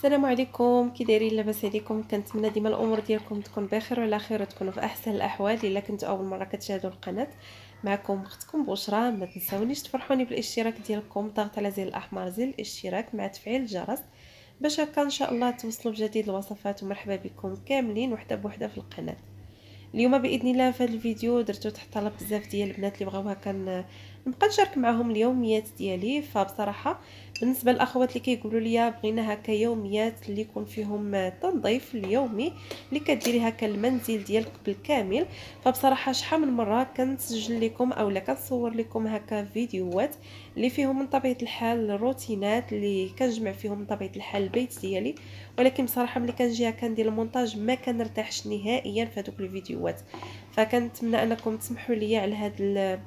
السلام عليكم، كي دايرين؟ لاباس عليكم؟ كنتمنى ديما الامور ديالكم تكون بخير وعلى خير وتكونوا في احسن الاحوال. الا كنتوا اول مره كتشاهدوا القناه، معكم اختكم بشرى. ما تنساونيش تفرحوني بالاشتراك ديالكم، ضغط على زر الاحمر زر الاشتراك مع تفعيل الجرس باش هكا ان شاء الله توصلوا بجديد الوصفات. ومرحبا بكم كاملين وحده بوحده في القناه. اليوم باذن الله في هذا الفيديو درتو تحت طلب بزاف ديال البنات اللي بغاو هكا نبقى نشارك معهم اليوميات ديالي. فبصراحه بالنسبه للاخوات اللي كيقولوا لي بغينا هكا يوميات اللي يكون فيهم تنظيف اليومي اللي كديري هكا المنزل ديالك بالكامل، فبصراحه شحال من مره كنسجل لكم اولا كنصور لكم هكا فيديوهات اللي فيهم من طبيعه الحال الروتينات اللي كنجمع فيهم من طبيعه الحال البيت ديالي. ولكن بصراحه ملي كنجي كندير المونتاج ما كنرتاحش نهائيا في هذوك الفيديوهات. فكنتمنى انكم تسمحوا لي على هذا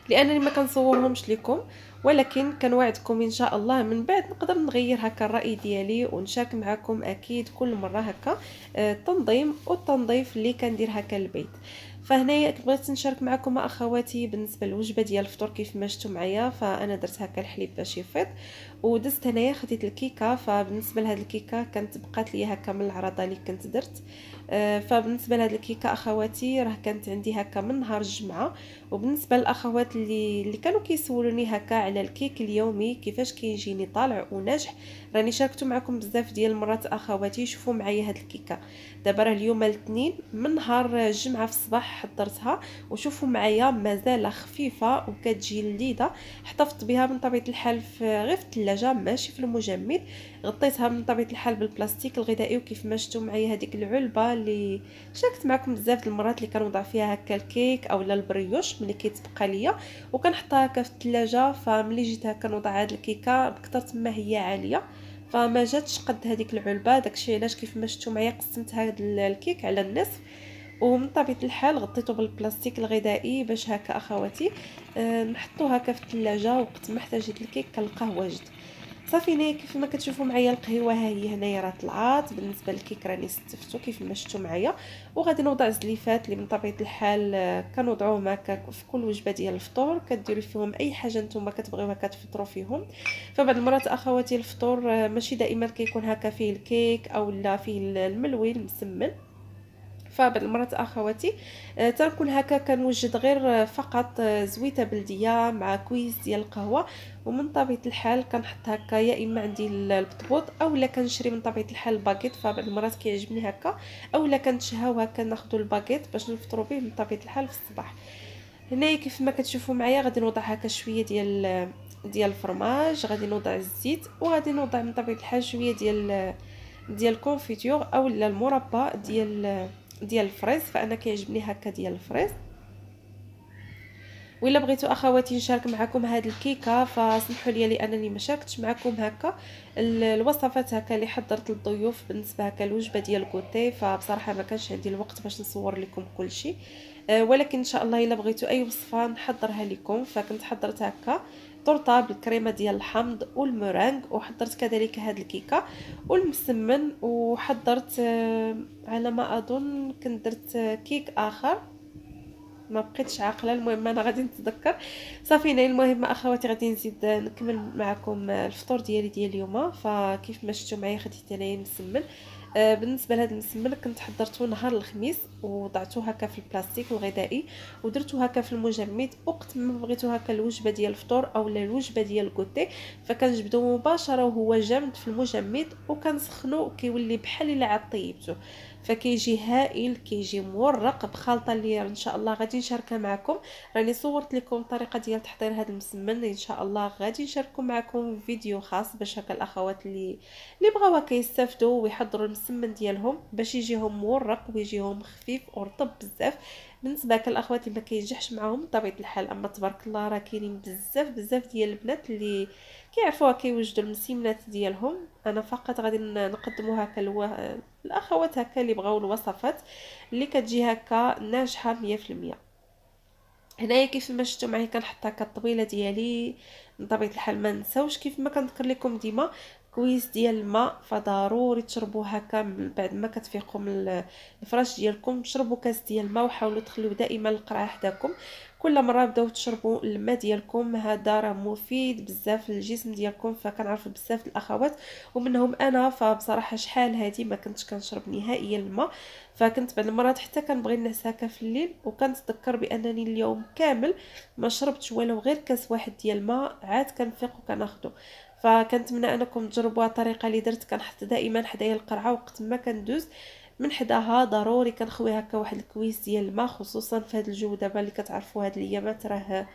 لانني ما كنصورهمش لكم، ولكن كنوعدكم ان شاء الله من بعد نقدر نغير هكا الراي ديالي ونشارك معكم اكيد كل مره هكا التنظيم والتنظيف اللي كندير هكا البيت. فهنايا بغيت نشارك معكم اخواتي بالنسبه للوجبه ديال الفطور كيف ما شفتوا معايا. فانا درت هكا الحليب باش يفيض، ودزت هنايا خديت الكيكه. فبالنسبه لهاد الكيكه كانت بقات لي هكا من العرضه اللي كنت درت. فبالنسبه لهاد الكيكه اخواتي راه كانت عندي هكا من نهار الجمعه. وبالنسبه للاخوات اللي كانوا كيسولوني هكا على الكيك اليومي كيفاش كيجيني طالع وناجح، راني شاركته معكم بزاف ديال المرات اخواتي. شوفوا معايا هاد الكيكه دابا راه اليوم الاثنين، من نهار الجمعه في الصباح حضرتها، وشوفوا معايا مازال خفيفه وكتجي لذيذه. احتفظت بها من طبيعه الحال غير في الثلاجه ماشي في المجمد. غطيتها من طبيعه الحال بالبلاستيك الغذائي، وكيف ما شفتوا معايا هذيك العلبه اللي شاركت معكم بزاف د المرات اللي كنوضع فيها هكا الكيك اولا البريوش ملي كيتبقى ليا، وكنحطها هكا في الثلاجه. فملي جيت هكا نوضع هاد الكيكه بكثرت ما هي عاليه، فما جاتش قد هذيك العلبه. داكشي علاش كيف ما شفتوا معايا قسمت هاد الكيك على النصف، ومن طبيعه الحال غطيته بالبلاستيك الغذائي باش هكا اخواتي نحطو هكا في الثلاجه. وقت ما احتاجيت الكيك كنلقاه واجد. صافي هنايا كيف ما كتشوفوا معايا القهوه ها هي هنايا راه طلعات. بالنسبه للكيك راني استفتو كيف ما شفتوا معايا. وغادي نوضع الزليفات اللي من طبيعه الحال كنوضعوهم هكا في كل وجبه ديال الفطور، كديروا فيهم اي حاجه نتوما كتبغيو هكا تفطروا فيهم. فبعض المرات اخواتي الفطور ماشي دائما كيكون هكا فيه الكيك او لا فيه الملوي المسمن. فبعض المرات اخواتي تنكون هكا كنوجد غير فقط زويته بلديه مع كويس ديال القهوه. ومن طبيعه الحال كنحط هكا يا اما عندي البطبوط اولا كنشري من طبيعه الحال الباكيت. فبعض المرات كيعجبني هكا، اولا كنتشهاو هكا ناخذوا الباكيت باش نفطروا به من طبيعه الحال في الصباح. هنايا كيف ما كتشوفوا معايا غادي نوضع هكا شويه ديال الفرماج، غادي نوضع الزيت، وغادي نوضع من طبيعه الحال شويه ديال الكونفيتور اولا المربى ديال الفريز. فانا كيعجبني هكا ديال الفريز. وإلا بغيتوا اخواتي نشارك معكم هاد الكيكه فسمحوا لي لانني ما شاركتش معكم هكا الوصفات هكا اللي حضرت للضيوف بالنسبه هكا الوجبه ديال الكوتي. فبصراحه ما كانش عندي الوقت باش نصور لكم كل شيء. ولكن ان شاء الله الا بغيتوا اي وصفه نحضرها لكم. فكنت حضرت هكا طرطه بالكريمه ديال الحمض والمورانغ، وحضرت كذلك هاد الكيكه والمسمن، وحضرت على ما اظن كنت درت كيك اخر ما بقيتش عاقله. المهم انا غادي نتذكر. صافي المهم اخواتي غادي نزيد نكمل معكم الفطور ديال اليوم. فكيف ما شفتوا معايا خديت انايا مسمن. بالنسبه لهذا المسمن كنت حضرته نهار الخميس ووضعته هكا في البلاستيك الغذائي، ودرته هكا في المجمد. وقت ما بغيتو هكا الوجبه ديال الفطور اولا الوجبه ديال الكوتي فكنجبدو مباشره وهو جامد في المجمد وكنسخنو كيولي بحال الا عاد طيبته. فكيجي هائل، كيجي مورق بخلطه اللي ان شاء الله غادي نشاركها معكم. راني صورت لكم الطريقه ديال تحضير هذا المسمن، ان شاء الله غادي نشارككم معكم فيديو خاص باش هكا الاخوات اللي بغاو هكا يستافدوا ويحضروا المسمن ديالهم باش يجيهم مورق ويجيهم خفيف ورطب بزاف. بالنسبه هكا الاخوات اللي ما كينجحش معاهم بطبيعه الحال، اما تبارك الله راه كاينين بزاف ديال البنات اللي كيعرفوا كيوجدوا المسمنات ديالهم. انا فقط غادي نقدموا هكا الاخوات هكا اللي بغاو الوصفات اللي كتجي هكا ناجحه 100%. هنايا كيف ما شفتوا معايا كنحط هكا الطبيله ديالي من طبيعه الحال. ما نساوش كيف ما كنذكر لكم ديما كويس ديال الماء. فضروري تشربوا هكا من بعد ما كتفيقوا من الفراش ديالكم، تشربوا كاس ديال الماء، وحاولوا تخليو دائما القرعه حداكم. كل مره بداو تشربوا الماء ديالكم، هذا راه مفيد بزاف للجسم ديالكم. فكنعرف بزاف الاخوات ومنهم انا، فبصراحه شحال هذه ما كنتش كنشرب نهائيا الماء. فكنت بعض المرات حتى كنبغي نعس هكا في الليل، وكنتذكر بانني اليوم كامل ما شربتش ولو غير كاس واحد ديال الماء، عاد كنفيق وكناخذه. فكنتمنى انكم تجربوها الطريقه اللي درت. كنحط دائما حدايا القرعه، وقت ما كندوز من حداها ضروري كنخوي هكا واحد الكويس ديال الماء، خصوصا في هذا الجو دابا اللي كتعرفوا هاد الايامات راه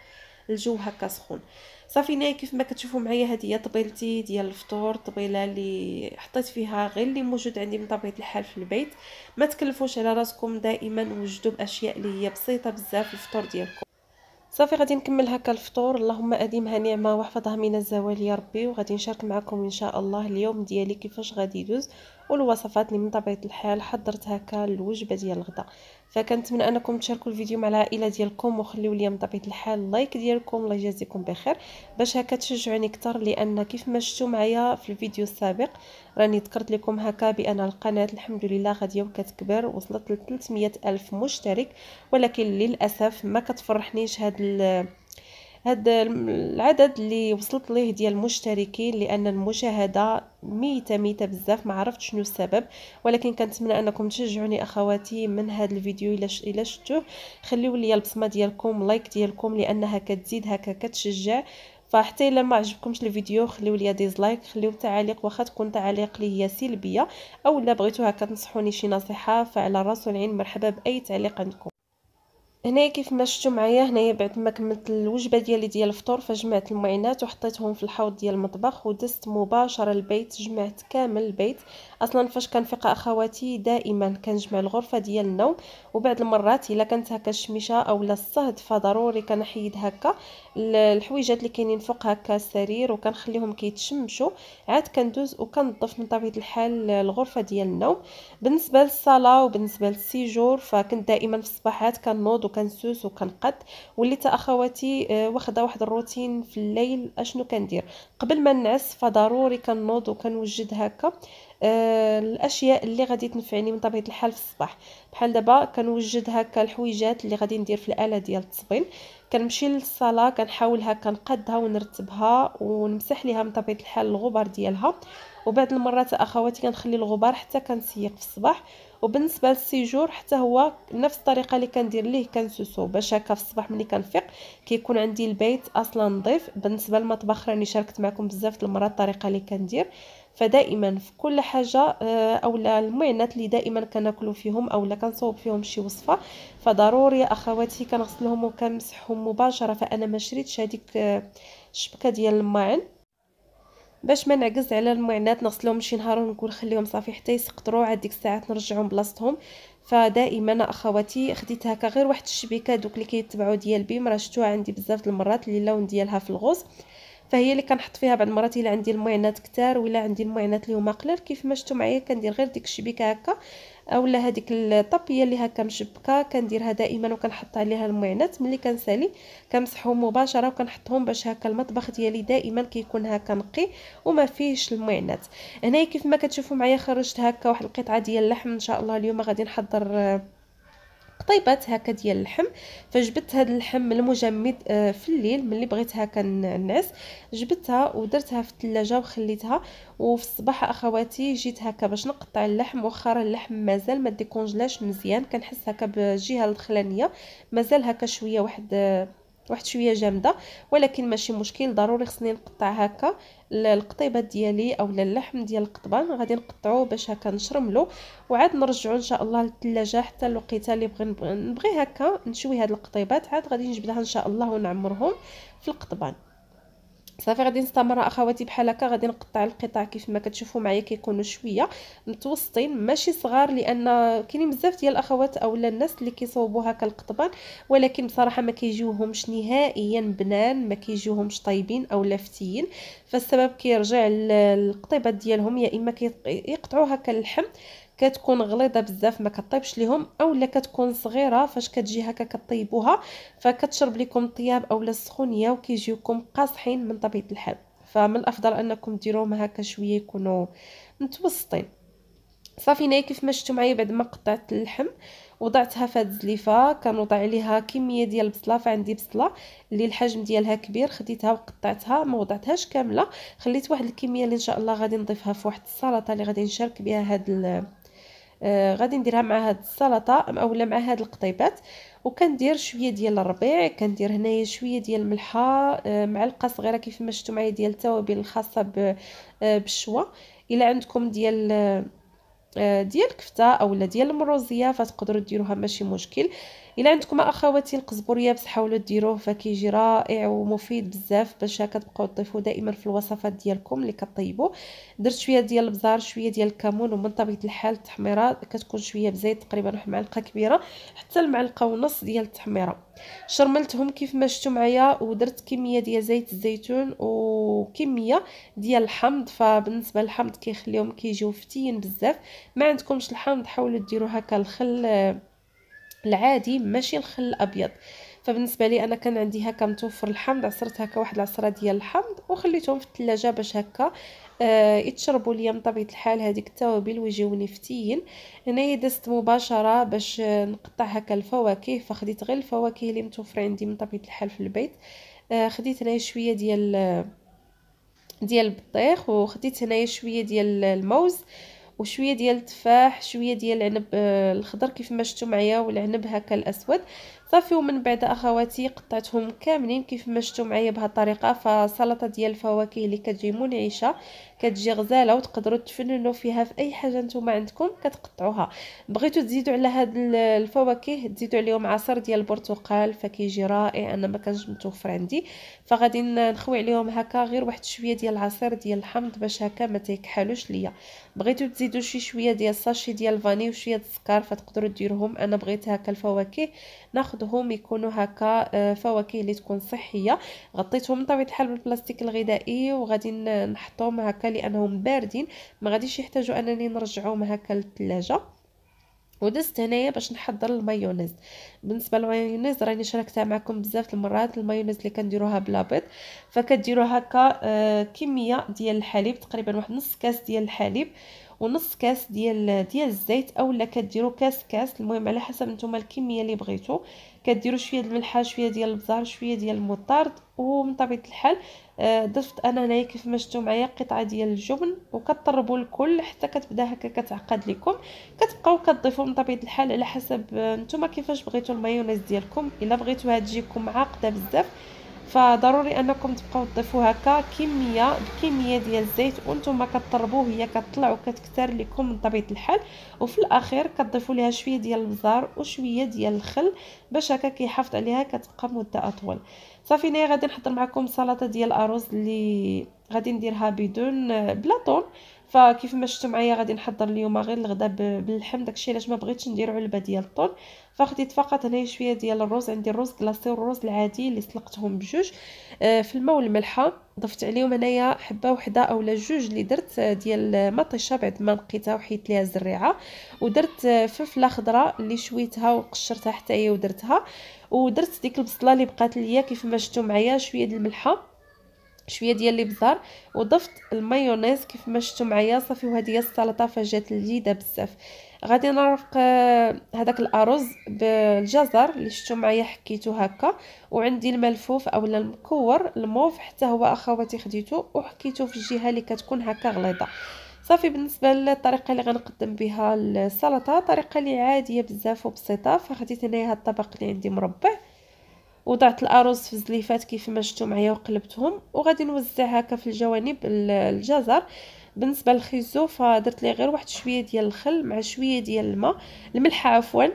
الجو هكا سخون. صافي نهاية كيف ما كتشوفوا معايا، هذه هي طبيلتي ديال الفطور، طبيله اللي حطيت فيها غير اللي موجود عندي من طبيعه الحال في البيت. ما تكلفوش على راسكم، دائما وجدوا باشياء اللي هي بسيطه بزاف الفطور ديالكم. صافي غادي نكمل هكا الفطور. اللهم اديمها نعمه واحفظها من الزوال يا ربي. وغادي نشارك معكم ان شاء الله اليوم ديالي كيفاش غادي يدوز، والوصفات اللي من طبيعه الحال حضرت هكا الوجبه ديال الغداء. فكنتمنى انكم تشاركوا الفيديو مع العائله ديالكم، وخليوا لي من طبيعه الحال اللايك ديالكم، الله يجازيكم بخير، باش هكا تشجعوني اكثر. لان كيف ما شفتوا معايا في الفيديو السابق راني ذكرت لكم هكا بان القناه الحمد لله غاديه وكتكبر، وصلت ل 300 الف مشترك. ولكن للاسف ما كتفرحنيش هاد العدد اللي وصلت ليه ديال المشتركين، لان المشاهده ميته بزاف، ما عرفت شنو السبب. ولكن كنتمنى انكم تشجعوني اخواتي من هذا الفيديو. الا شفتوه خليوا لي البصمه ديالكم، لايك ديالكم، لانها كتزيد هكا كتشجع. فحتى الا ما عجبكمش الفيديو خليوا لي ديزلايك، خليوا تعاليق واخا تكون تعاليق لي هي سلبيه، او الا بغيتوا هكا تنصحوني شي نصيحه فعلى الراس والعين مرحبا باي تعليق عندكم. هنايا كيف ما شفتوا معايا، هنايا بعد ما كملت الوجبه ديالي ديال الفطور، فجمعت المعينات وحطيتهم في الحوض ديال المطبخ، ودزت مباشره البيت، جمعت كامل البيت. اصلا فاش كنفيق اخواتي دائما كنجمع الغرفه ديال النوم، وبعد المرات الا كانت هكا الشميشه او الصهد فضروري كنحيد هكا الحويجات اللي كاينين فوق هكا السرير، وكنخليهم كيتشمشوا. عاد كندوز وكنظف من طبيعه الحال الغرفه ديال النوم. بالنسبه للصلاه وبالنسبه للسيجور، فكنت دائما في الصباحات كنوض وكنسوس وكنقد. وليت اخواتي واخده واحد الروتين في الليل. اشنو كندير قبل ما نعس؟ فضروري كنوض وكنوجد هكا الاشياء اللي غادي تنفعني من طبيعه الحال في الصباح. بحال دابا كنوجد هكا الحويجات اللي غادي ندير في الاله ديال التصبين. كنمشي للصاله كنحاول هكا نقادها ونرتبها ونمسح ليها من طبيعه الحال الغبار ديالها. وبعد المرات اخواتي كنخلي الغبار حتى كنسيق في الصباح. وبالنسبه للسيجور حتى هو نفس الطريقه اللي كندير ليه، كنسوسو باش هكا في الصباح ملي كنفيق كيكون عندي البيت اصلا نظيف. بالنسبه للمطبخ راني شاركت معكم بزاف المرات الطريقه اللي كندير. فدائما في كل حاجه اولا المعينات اللي دائما كناكلوا فيهم اولا كنصوب فيهم شي وصفه، فضروري اخواتي كنغسلهم وكنمسحهم مباشره. فانا ما شريتش هذيك الشبكه ديال الماعن باش ما نعكز على المعينات نغسلهم شي نهار ونقول خليهم صافي حتى يسقطروا، عاد ديك الساعات نرجعهم بلاصتهم. فدائما اخواتي خديت هكا غير واحد الشبيكه دوك اللي كيتبعوا ديال بيم، راه شفتوها عندي بزاف المرات اللي اللون ديالها في الغوص. فهي اللي كنحط فيها بعض المرات الا عندي المعينات كتار ولا عندي المعينات اللي هما قلال. كيف ما شفتوا معايا كندير غير ديك الشبيكه هكا اولا هذيك الطابيه اللي هكا مشبكه، كنديرها دائما وكنحط عليها المعينات. ملي كنسالي كنمسحهم مباشره وكنحطهم باش هكا المطبخ ديالي دائما كيكون هكا نقي وما فيهش المعينات. هنايا كيف ما كتشوفوا معايا خرجت هكا واحد القطعه ديال اللحم. ان شاء الله اليوم غادي نحضر قطيبات هكا ديال اللحم. فجبت هذا اللحم المجمد في الليل ملي بغيت هكا نعس، جبتها ودرتها في الثلاجه وخليتها. وفي الصباح اخواتي جيت هكا باش نقطع اللحم، واخا اللحم مازال ما ديكونجلاش مزيان، كنحس هكا بالجهه الدخلانيه مازال هكا شويه واحد شويه جامده. ولكن ماشي مشكل، ضروري خصني نقطع هكا القطيبات ديالي اولا اللحم ديال القطبان، غادي نقطعوه باش هكا نشرملو، وعاد نرجعو ان شاء الله للثلاجه حتى الوقيته اللي نبغي هكا نشوي هاد القطيبات. عاد غادي نجبدها ان شاء الله ونعمرهم في القطبان. صافي غادي نستمر اخواتي بحال هكا. غادي نقطع القطع كيف ما كتشوفوا معايا كيكونوا شويه متوسطين ماشي صغار، لان كاينين بزاف ديال الاخوات اولا الناس اللي كيصوبوا هكا القطبان ولكن بصراحه ما كيجيوهمش نهائيا بنان، ما كيجيوهمش طيبين او لافتيين. فالسبب كيرجع للقطيبات ديالهم، يا اما يقطعوا هكا اللحم كتكون غليظه بزاف ما كطيبش ليهم، اولا كتكون صغيره فاش كتجي هكا كطيبوها فكتشرب لكم الطياب اولا السخونيه وكيجيوكم قاصحين من طبيعه الحال. فمن الافضل انكم ديروهم هكا شويه يكونوا متوسطين. صافي هنايا كيف ما شفتوا معايا بعد ما قطعت اللحم وضعتها في هاد الزليفه، كنوضع عليها كميه ديال البصله. فعندي بصله اللي الحجم ديالها كبير، خديتها وقطعتها، ما وضعتهاش كامله، خليت واحد الكميه اللي ان شاء الله غادي نضيفها في واحد السلطه اللي غادي نشارك بها هاد غادي نديرها مع هاد السلطه اولا مع هاد القطيبات. وكندير شويه ديال الربيع، كندير هنايا شويه ديال الملحه، معلقه صغيره كيف ما شفتوا معايا ديال التوابل الخاصه بالشوا. الا عندكم ديال الكفته اولا ديال المروزيه فتقدروا ديروها ماشي مشكل. الا عندكم اخواتي القزبر يابس حاولوا ديروه، فكيجي رائع ومفيد بزاف باش هكا تبقاو تضيفوا دائما في الوصفات ديالكم اللي كطيبوا. درت شويه ديال البزار، شويه ديال الكمون، ومن طبيعه الحال التحميره كتكون شويه بزيت، تقريبا واحد معلقه كبيره حتى المعلقه ونص ديال التحميره. شرملتهم كيف ما شفتوا معايا، ودرت كميه ديال زيت الزيتون وكميه ديال الحمض. فبالنسبه للحمض كيخليهم كيجيو فتيين بزاف. ما عندكمش الحمض حاولوا ديروا هكا الخل العادي ماشي الخل الابيض. فبالنسبه لي انا كان عندي هكا متوفر الحمض، عصرت هكا واحد العصره ديال الحمض وخليتهم في الثلاجه باش هكا يتشربوا ليا من طبيعه الحال هذيك التوابل ويجيوني فتيين. هنايا دزت مباشره باش نقطع هكا الفواكه، فخديت غير الفواكه اللي متوفره عندي من طبيعه الحال في البيت. خديت هنايا شويه ديال البطيخ، وخديت هنايا شويه ديال الموز، وشويه ديال التفاح، شويه ديال العنب الخضر كيف ما شفتوا معايا، والعنب هكا الاسود. صافي ومن بعد اخواتي قطعتهم كاملين كيف ما شفتوا معايا بهذه الطريقه. فسلطه ديال الفواكه اللي كتجي منعشه، كتجي غزاله، وتقدروا تفننوا فيها في اي حاجه نتوما عندكم كتقطعوها. بغيتوا تزيدوا على هاد الفواكه تزيدوا عليهم عصير ديال البرتقال، فكيجي رائع. انا ما كانش متوفر عندي، فغادي نخوي عليهم هكا غير واحد شويه ديال العصير ديال الحمض باش هكا ما تيكحلوش ليا. بغيتو تزيدوا شويه ديال الساشي ديال الفاني وشويه السكر فتقدروا ديروهم. انا بغيت هكا الفواكه ناخذهم يكونوا هكا فواكه اللي تكون صحيه. غطيتهم بطبيعه الحال بالبلاستيك الغذائي وغادي نحطهم هكا لانهم باردين، ما غاديش يحتاجوا انني نرجعهم هكا للثلاجه. ودزت هنايا باش نحضر المايونيز. بالنسبه للمايونيز راني شاركتها معكم بزاف المرات، المايونيز اللي كنديروها بلا بيض. فكديروا هكا كميه ديال الحليب، تقريبا واحد نص كاس ديال الحليب ونص كاس ديال الزيت، اولا كديروا كاس. المهم على حسب نتوما الكميه اللي بغيتو. كديروا شويه ديال الملحه، شويه ديال البزار، شويه ديال المطارد، ومن طبيعه الحال ضفت انا هنايا كيف ما شفتوا معايا قطعه ديال الجبن، وكطربوا الكل حتى كتبدا هكا كتعقد لكم. كتبقاو كتضيفوا من طبيعه الحال على حسب نتوما كيفاش بغيتوا المايونيز ديالكم. الا بغيتوها تجيكم معقده بزاف فضروري انكم تبقاو تضيفوا هكا بكميه ديال الزيت، وانتم كطربوه هي كطلع وكتكثر لكم من طبيعه الحال. وفي الاخير كتضيفوا ليها شويه ديال البزار وشويه ديال الخل باش هكا كيحافظ عليها كتبقى مده اطول. صافي انا غادي نحضر معكم سلطه ديال الارز اللي غادي نديرها بدون بلا طون. فكيف ما شفتوا معايا غادي نحضر اليوم غير الغداء باللحم، داكشي علاش ما بغيتش ندير علبه ديال الطون. فخديت فقط هنا شويه ديال الرز، عندي الرز كلاصي والرز العادي اللي سلقتهم بجوج في الماء والملحه. ضفت عليهم هنايا حبه وحده اولا جوج اللي درت ديال مطيشه بعد ما نقيتها وحيت ليها الزريعه. ودرت فلفله خضراء اللي شويتها وقشرتها حتى هي ودرتها. ودرت ديك البصله اللي بقات ليا كيف ما شفتوا معايا، شويه ديال الملحه، شويه ديال الابزار، وضفت المايونيز كيف ما شفتوا معايا. صافي وهذه هي السلطه فجات لذيذه بزاف. غادي نرافق هذاك الارز بالجزر اللي شفتوا معايا حكيتو هكا، وعندي الملفوف اولا المكور الموف حتى هو اخواتي خديته وحكيته في الجهه اللي كتكون هكا غليظه. صافي بالنسبه للطريقه اللي غنقدم بها السلطه طريقه اللي عاديه بزاف وبسيطه. فخديت هنايا هاد الطبق اللي عندي مربع، وضعت الارز في زليفات كيف ما شفتوا معايا وقلبتهم، وغادي نوزع هكا في الجوانب الجزر. بالنسبه للخيزو فدرت ليه غير واحد شويه ديال الخل مع شويه ديال الماء الملح عفوا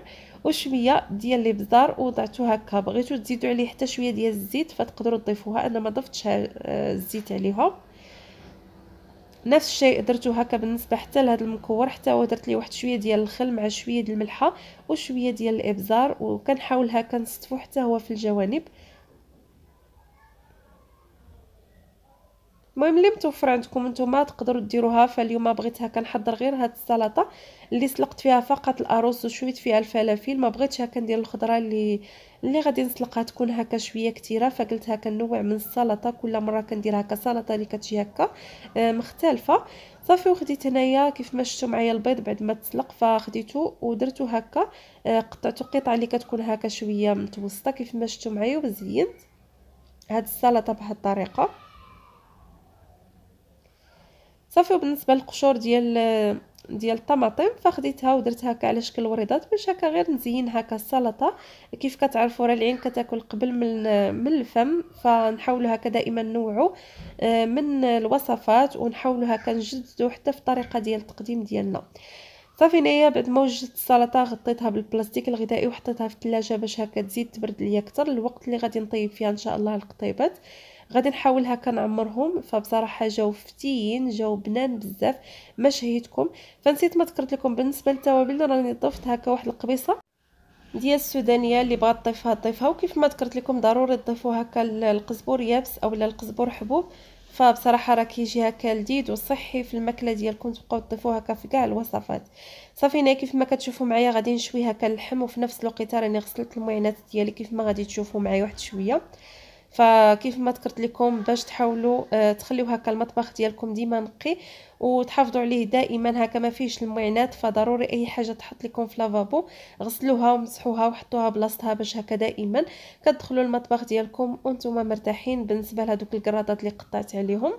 وشويه ديال الابزار، وضعته هكا. بغيتو تزيدوا عليه حتى شويه ديال الزيت فتقدروا تضيفوها، انا ما ضفتش الزيت عليهم. نفس الشيء درتو هكا بالنسبه حتى لهذا المكور، حتى هو درت ليه واحد شويه ديال الخل مع شويه ديال الملحه وشويه ديال الابزار، وكنحاول هكا نستفو حتى هو في الجوانب. المهم اللي متوفر عندكم نتوما تقدروا ديروها. فاليوم بغيت هكا نحضر غير هاد السلطه اللي سلقت فيها فقط الارز وشويت فيها الفلافل، ما بغيتش هكا ندير الخضره اللي غادي نسلقها تكون هكا شويه كثيره، فقلت هكا نوع من السلطه، كل مره كندير هكا سلطه اللي كتجي هكا مختلفه. صافي وخديت هنايا كيف ما شفتوا معايا البيض بعد ما تسلق، فخديته ودرته هكا قطعته قطع اللي كتكون هكا شويه متوسطه كيف ما شفتوا معايا، وزينت هاد السلطه بهاد الطريقه. صافي وبالنسبه للقشور ديال الطماطم فخديتها ودرتها هكا على شكل وريضات باش هكا غير نزين هكا السلطه. كيف كتعرفوا راه العين كتاكل قبل من الفم، فنحاولوا هكا دائما نوعوا من الوصفات، ونحاولوا هكا نجددوا حتى في الطريقه ديال التقديم ديالنا. صافي هنايا بعد ما وجدت السلطه غطيتها بالبلاستيك الغذائي وحطيتها في الثلاجه باش هكا تزيد تبرد ليا اكثر الوقت اللي غادي نطيب فيها ان شاء الله القطيبات. غادي نحاول هكا نعمرهم، فبصراحه جاو فتيين جاو بنان بزاف ما شهيتكم. فنسيت ما ذكرت لكم بالنسبه للتوابل راني ضفت هكا واحد القبيصه ديال السودانيه اللي بغات تضيفها، وكيف ما ذكرت لكم ضروري تضيفوا هكا القزبور يابس او القزبور حبوب، فبصراحه راه كيجي هكا لذيذ وصحي في الماكله ديالكم، تبقاو تضيفوه هكا في كاع الوصفات. صافي هنا كيف ما كتشوفوا معايا غادي نشوي هكا اللحم، وفي نفس الوقت راني غسلت المعينات ديالي كيف ما غادي تشوفوا معايا واحد شويه. فكيف ما ذكرت لكم باش تحاولوا تخليو هكا المطبخ ديالكم ديما نقي وتحافظوا عليه دائما هكا ما فيهش المعينات، فضروري اي حاجه تحط لكم في لافابو غسلوها ومسحوها وحطوها بلاصتها باش هكا دائما كتدخلوا المطبخ ديالكم وانتم مرتاحين. بالنسبه لهذوك الكراطات اللي قطعت عليهم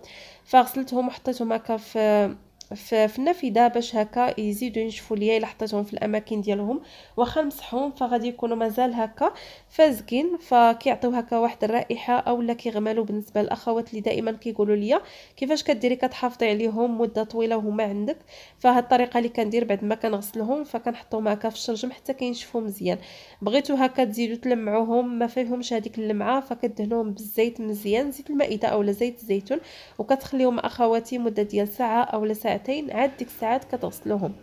فغسلتهم وحطيتهم هكا في النافذه باش هكا يزيدوا ينشفوا ليا الا حطيتهم في الاماكن ديالهم، واخا نمسحهم فغادي يكونوا مازال هكا فازقين، فكيعطيو هكا واحد الرائحه اولا كيغملوا. بالنسبه للاخوات اللي دائما كيقولوا لي كيفاش كديري كتحافظي عليهم مده طويله وهما عندك، فهاد الطريقه اللي كندير بعد ما كنغسلهم فكنحطهم هكا في الشرجم حتى كينشفوا مزيان. بغيتو هكا تزيدوا تلمعوهم ما فيهمش هذيك اللمعه فكدهنوهم بالزيت مزيان، زيت المائده اولا زيت الزيتون، وكتخليهم اخواتي مده ديال ساعه اولا ساعتين، عاد ديك الساعات كتغسلوهم.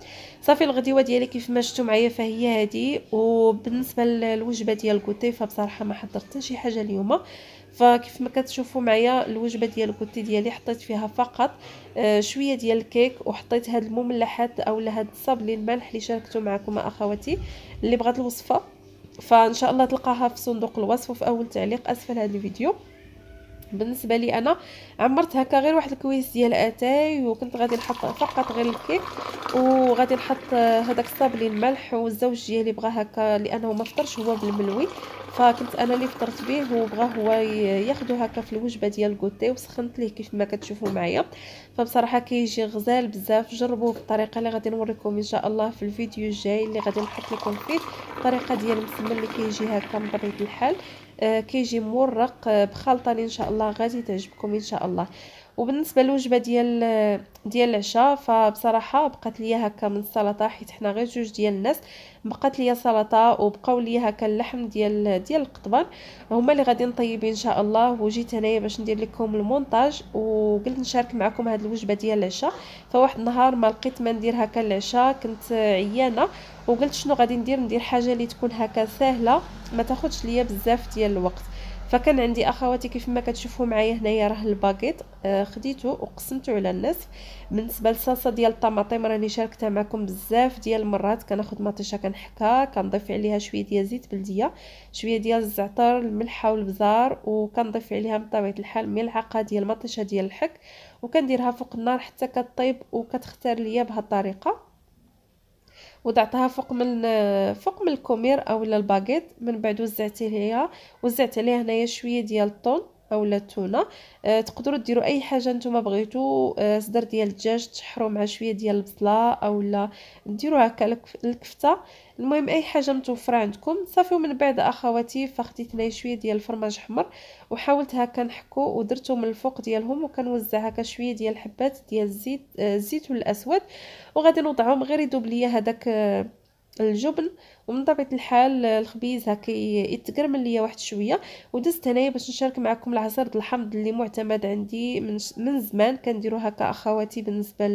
صافي الغديوه ديالي كيف ما شفتوا معايا فهي هذه. وبالنسبه للوجبه ديال الكوتي فبصراحه ما حضرت حتى شي حاجه اليوم، فكيف ما كتشوفوا معايا الوجبه ديال الكوتي ديالي حطيت فيها فقط شويه ديال الكيك، وحطيت هاد المملحات اولا هاد الصابلي الملح اللي شاركته معكم اخواتي. اللي بغات الوصفه فان شاء الله تلقاها في صندوق الوصف وفي اول تعليق اسفل هذا الفيديو. بالنسبه لي انا عمرت هكا غير واحد الكويس ديال اتاي، وكنت غادي نحط فقط غير الكيك، وغادي نحط هذاك الصابلي الملح، والزوج ديالي بغى هكا لانه ما فطرش هو بالملوي، فكنت انا اللي فطرت به وبغى هو ياخذو هكا في الوجبه ديال الكوتي، وسخنت ليه كيف ما كتشوفوا معايا. فبصراحه كيجي غزال بزاف، جربوه بالطريقه اللي غادي نوريكم ان شاء الله في الفيديو الجاي اللي غادي نحط لكم فيه الطريقه ديال المسمن اللي كيجي هكا من طبيعه الحال كيجي مورق بخلطه اللي ان شاء الله غادي تعجبكم ان شاء الله. وبالنسبه للوجبه ديال العشاء فبصراحه بقات ليا هكا من السلطه، حيت حنا غير جوج ديال الناس، بقات ليا سلطه وبقاو ليا هكا اللحم ديال القطبان هما اللي غادي نطيب ان شاء الله. وجيت هنايا باش ندير لكم المونتاج وقلت نشارك معكم هذه الوجبه ديال العشاء. فواحد النهار ما لقيت ما ندير هكا العشاء، كنت عيانه وقلت شنو غادي ندير حاجه اللي تكون هكا سهله ما تاخذش ليا بزاف ديال الوقت. فكان عندي اخواتي كيف ما كتشوفوا معايا هنايا راه الباكيت خديته وقسمته على الناس. بالنسبه للصلصه ديال الطماطم راني شاركتها معكم بزاف ديال المرات، كناخذ مطيشه كنحكها كنضيف عليها شويه ديال زيت بلديه، شويه ديال الزعتر الملحه والبزار، وكنضيف عليها بطبيعه الحال ملعقه ديال مطيشه ديال الحك، وكنديرها فوق النار حتى كطيب وكتختار ليا بهذه الطريقه. وضعتها فوق من الكومير اولا الباغيت، من بعد وزعت عليها هنايا شويه ديال الطون اولا التونه. تقدروا ديروا اي حاجه نتوما بغيتو، صدر ديال الدجاج تشحروا مع شويه ديال البصله اولا ديروا هكا الكفته، المهم اي حاجه متوفره عندكم. صافي ومن بعد اخواتي فخديت هنايا شويه ديال الفرماج حمر وحاولت هكا نحكو ودرتو من الفوق ديالهم، وكنوزع هكا شويه ديال الحبات ديال الزيتون الاسود، وغادي نوضعهم غير يذوب ليا هذاك الجبن. ومن طبيعه الحال الخبيز هكا يتقرمل ليا واحد شويه. ودزت هنايا باش نشارك معكم العصير الحامض اللي معتمد عندي من زمان، كنديرو هكا اخواتي بالنسبه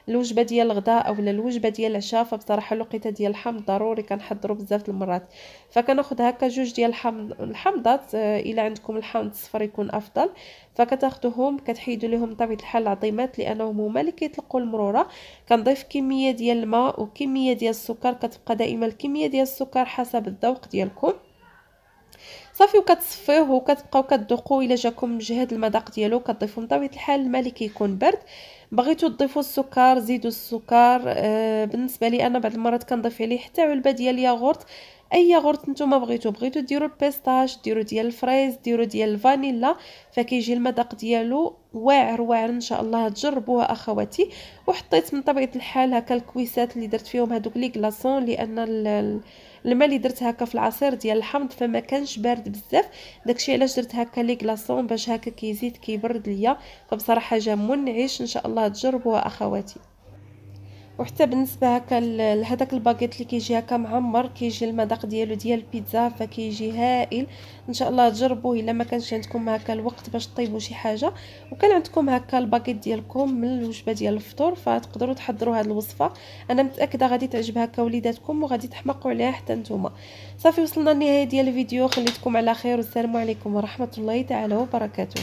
الوجبه ديال الغداء اولا الوجبه ديال العشاء. فبصراحه الوقيته ديال الحامض ضروري كنحضروا بزاف المرات. فكناخذ هكا جوج ديال الحامضات، الا عندكم الحامض الصفر يكون افضل. فكتاخذوهم كتحيدوا لهم بطبيعه الحال العظيمات لانهم هما اللي كيطلقوا المروره. كنضيف كميه ديال الماء وكميه ديال السكر، كتبقى دائما الكميه ديال السكر حسب الذوق ديالكم صافي. وكتصفيوه وكتبقاو كتذوقوا الا جاكم مجهد المذاق ديالو. كتضيفوا بطبيعه الحال الماء اللي كيكون برد. بغيتوا تضيفوا السكر زيدوا السكر. بالنسبه لي انا بعض المرات كنضيف عليه حتى علبه ديال الياغورت. اي ياغورت نتوما بغيتوا ديروا البيستاش، ديروا ديال الفريز، ديروا ديال الفانيلا، فكيجي المذاق ديالو واعر واعر. ان شاء الله تجربوها اخواتي. وحطيت من طبيعه الحال هكا الكويسات اللي درت فيهم هذوك لي كلاصون، لان الماء اللي درت هكا في العصير ديال الحمض فما كانش بارد بزاف. داكشي علاش درت هكا لي كلاصون باش هكا كيزيد كيبرد ليا. فبصراحه جا منعش، ان شاء الله تجربوها اخواتي. وحتى بالنسبه هكا لهداك الباكيت اللي كيجي هكا معمر، كيجي المذاق ديالو ديال البيتزا، فكيجي هائل. ان شاء الله تجربوه الا ما كانش عندكم هكا الوقت باش طيبوا شي حاجه، وكان عندكم هكا الباكيت ديالكم من الوجبه ديال الفطور، فتقدروا تحضروا هذه الوصفه. انا متاكده غادي تعجب هكا وليداتكم وغادي تحمقوا عليها حتى نتوما. صافي وصلنا للنهايه ديال الفيديو، خليتكم على خير والسلام عليكم ورحمه الله تعالى وبركاته.